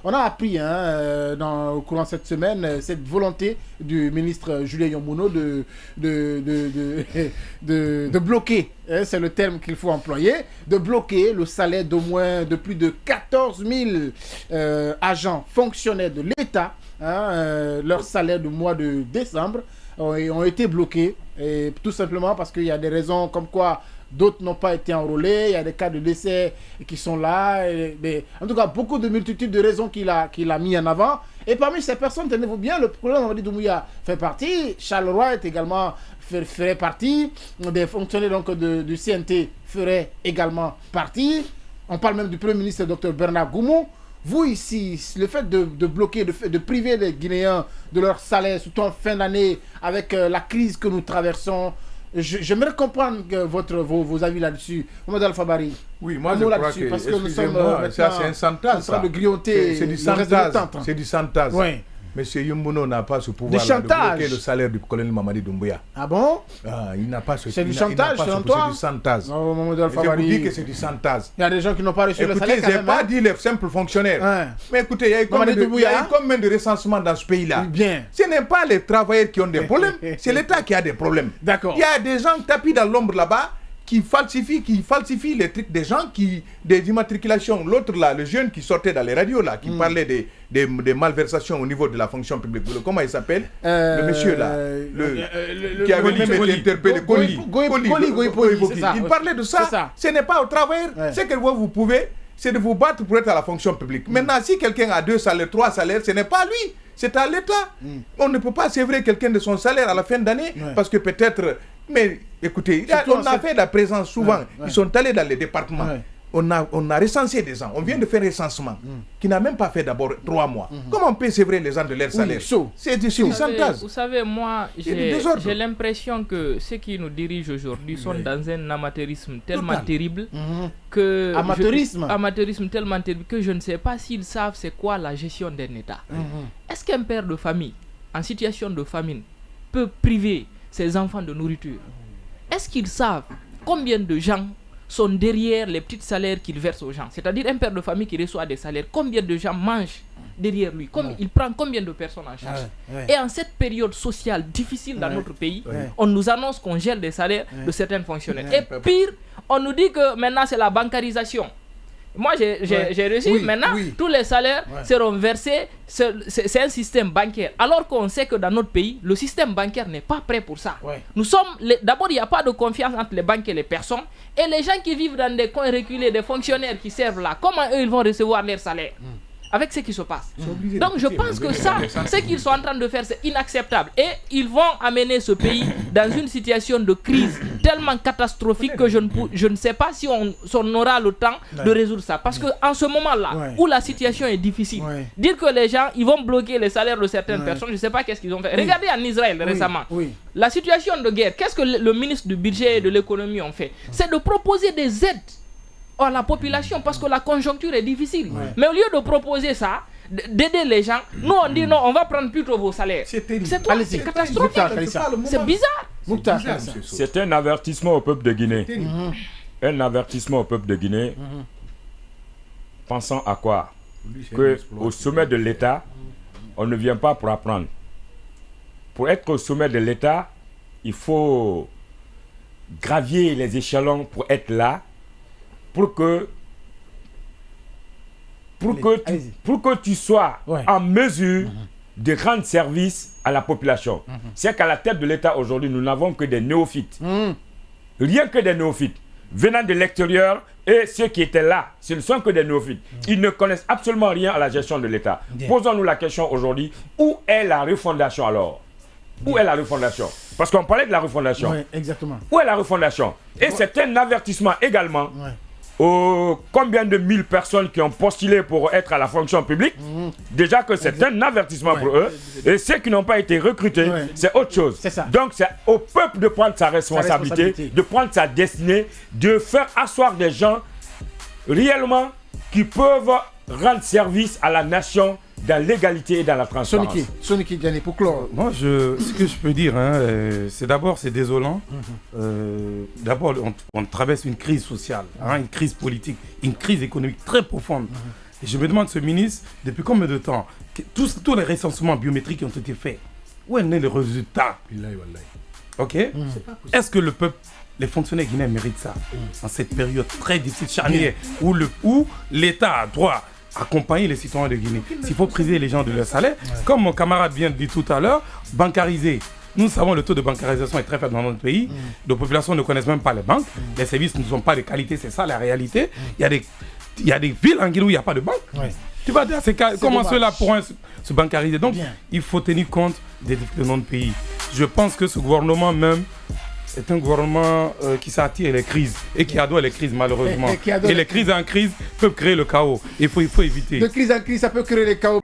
On a appris au courant de cette semaine cette volonté du ministre Julien Yomouno de bloquer, c'est le terme qu'il faut employer, de bloquer le salaire de plus de 14 000 agents fonctionnaires de l'État. Leur salaire du mois de décembre ont été bloqués, et tout simplement parce qu'il y a des raisons comme quoi d'autres n'ont pas été enrôlés, il y a des cas de décès qui sont là, en tout cas beaucoup de multitudes de raisons qu'il a mis en avant. Et parmi ces personnes, tenez-vous bien, le procureur Mamadi Doumbouya fait partie, Charles Roy est également ferait partie, des fonctionnaires donc du CNT feraient également partie. On parle même du Premier ministre Dr Bernard Goumou. Vous ici, le fait de bloquer, de priver les Guinéens de leur salaire, surtout en fin d'année, avec la crise que nous traversons, j'aimerais comprendre vos avis là-dessus. Mohamed Alpha-Bari. Oui, moi je crois que, parce que nous sommes ça c'est un santage. En train de grignoter c'est du santage. C'est du santage. Oui. Monsieur Yomouno n'a pas ce pouvoir de bloquer le salaire du colonel Mamadi Doumbouya. Ah bon? Il n'a pas ce C'est du chantage, selon toi? C'est du santage. Non, je vous dis que c'est du santage. Il y a des gens qui n'ont pas reçu le salaire. Écoutez, je n'ai pas dit les simples fonctionnaires. Ouais. Mais écoutez, il y a eu combien de recensements dans ce pays-là? Bien. Ce n'est pas les travailleurs qui ont des problèmes, c'est l'État qui a des problèmes. D'accord. Il y a des gens tapis dans l'ombre là-bas qui falsifient les trucs des gens, des immatriculations. L'autre là, le jeune qui sortait dans les radios là, qui parlait des malversations au niveau de la fonction publique. Comment il s'appelle? Le monsieur là, qui avait même été interpellé. Il parlait de ça. Ce n'est pas au travail. Ce que vous pouvez, c'est de vous battre pour être à la fonction publique. Maintenant, si quelqu'un a 2 salaires, 3 salaires, ce n'est pas lui. C'est à l'État. On ne peut pas sévrer quelqu'un de son salaire à la fin d'année parce que peut-être... Mais écoutez, on a fait la présence souvent. Ils sont allés dans les départements. On a recensé des gens. On vient de faire un recensement qui n'a même pas fait d'abord 3 mois. Comment on peut sévrer les gens de leur salaire? C'est du chantage. Vous savez, moi, j'ai l'impression que ceux qui nous dirigent aujourd'hui sont dans un amateurisme tellement terrible que... Amateurisme tellement terrible que je ne sais pas s'ils savent c'est quoi la gestion d'un État. Est-ce qu'un père de famille, en situation de famine, peut priver ses enfants de nourriture? Est-ce qu'ils savent combien de gens sont derrière les petits salaires qu'il verse aux gens? C'est-à-dire un père de famille qui reçoit des salaires, combien de gens mangent derrière lui? Il prend combien de personnes en charge? Et en cette période sociale difficile dans notre pays, on nous annonce qu'on gèle des salaires de certains fonctionnaires. Et pire, on nous dit que maintenant c'est la bancarisation. Moi, j'ai reçu, maintenant, tous les salaires seront versés, c'est un système bancaire. Alors qu'on sait que dans notre pays, le système bancaire n'est pas prêt pour ça. Nous sommes, d'abord, il n'y a pas de confiance entre les banques et les personnes. Et les gens qui vivent dans des coins reculés, des fonctionnaires qui servent là, comment eux, ils vont recevoir leur salaire avec ce qui se passe? Donc je pense que ça, ce qu'ils sont en train de faire, c'est inacceptable. Et ils vont amener ce pays dans une situation de crise tellement catastrophique que je ne sais pas si on aura le temps de résoudre ça. Parce qu'en ce moment-là, où la situation est difficile, dire que les gens, ils vont bloquer les salaires de certaines personnes, je ne sais pas qu'est-ce qu'ils ont fait. Regardez en Israël récemment. La situation de guerre, qu'est-ce que le ministre du budget et de l'économie ont fait? C'est de proposer des aides à la population parce que la conjoncture est difficile. Mais au lieu de proposer ça, d'aider les gens, nous on dit non, on va prendre plutôt vos salaires. C'est catastrophique. C'est bizarre. C'est un avertissement au peuple de Guinée. Un avertissement au peuple de Guinée. Pensant à quoi? Qu'au sommet de l'État, on ne vient pas pour apprendre. Pour être au sommet de l'État, il faut gravir les échelons pour être là. Pour que tu sois en mesure de rendre service à la population. C'est qu'à la tête de l'État aujourd'hui, nous n'avons que des néophytes. Rien que des néophytes. Venant de l'extérieur, et ceux qui étaient là, ce ne sont que des néophytes. Ils ne connaissent absolument rien à la gestion de l'État. Posons-nous la question aujourd'hui, où est la refondation alors? Où est la refondation? Parce qu'on parlait de la refondation. Exactement. Où est la refondation? Et c'est un avertissement également aux combien de 1000 personnes qui ont postulé pour être à la fonction publique. Déjà que c'est un avertissement pour eux. Et ceux qui n'ont pas été recrutés, c'est autre chose. Donc c'est au peuple de prendre sa responsabilité, de prendre sa destinée, de faire asseoir des gens réellement qui peuvent rendre service à la nation dans l'égalité et dans la transparence. Soniki Diané, pour clore. Moi, ce que je peux dire, c'est désolant. D'abord, on traverse une crise sociale, une crise politique, une crise économique très profonde. Et je me demande, ce ministre, depuis combien de temps, tous les recensements biométriques qui ont été faits, où est né le résultat? Ok. Est-ce que le peuple, les fonctionnaires guinéens méritent ça en cette période très difficile, charnière, où l'État a droit à accompagner les citoyens de Guinée? S'il faut priver les gens de leur salaire, comme mon camarade vient de dire tout à l'heure, bancariser. Nous savons le taux de bancarisation est très faible dans notre pays. Les populations ne connaissent même pas les banques. Les services ne sont pas de qualité, c'est ça la réalité. Il y a des villes en Guinée où il n'y a pas de banque. Tu vas dire, comment ceux-là pourront se bancariser? Donc, il faut tenir compte des difficultés de notre pays. Je pense que ce gouvernement même est un gouvernement qui s'attire les crises et qui adore les crises malheureusement. Et les crises en crise peuvent créer le chaos. Il faut éviter. De crise en crise, ça peut créer le chaos.